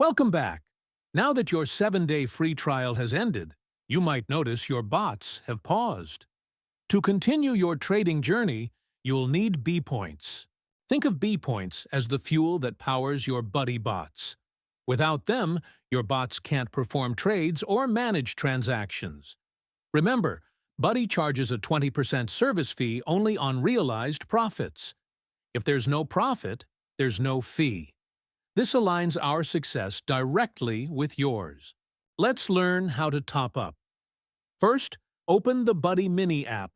Welcome back. Now that your 7-day free trial has ended, you might notice your bots have paused. To continue your trading journey, you'll need B points. Think of B points as the fuel that powers your Buddy bots. Without them, your bots can't perform trades or manage transactions. Remember, Buddy charges a 20% service fee only on realized profits. If there's no profit, there's no fee. This aligns our success directly with yours. Let's learn how to top up. First, open the Buddy Mini app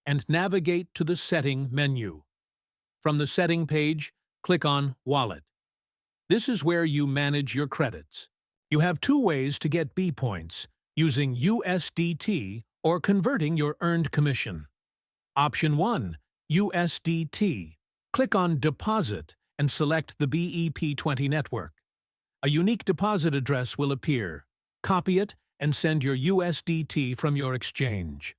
and navigate to the Setting menu. From the Setting page, click on Wallet. This is where you manage your credits. You have two ways to get B points, using USDT or converting your earned commission. Option 1, USDT. Click on Deposit and select the BEP20 network. A unique deposit address will appear. Copy it and send your USDT from your exchange.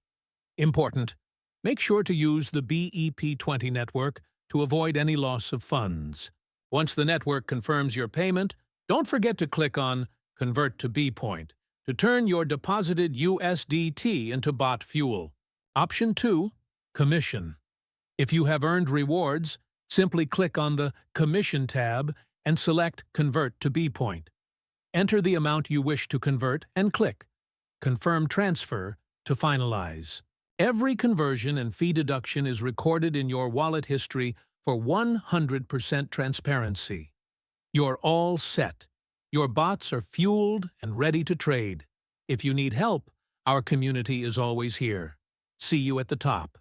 Important: make sure to use the BEP20 network to avoid any loss of funds. Once the network confirms your payment, don't forget to click on Convert to B Point to turn your deposited USDT into bot fuel. Option 2, Commission. If you have earned rewards, simply click on the Commission tab and select Convert to B Point. Enter the amount you wish to convert and click Confirm Transfer to finalize. Every conversion and fee deduction is recorded in your wallet history for 100% transparency. You're all set. Your bots are fueled and ready to trade. If you need help, our community is always here. See you at the top.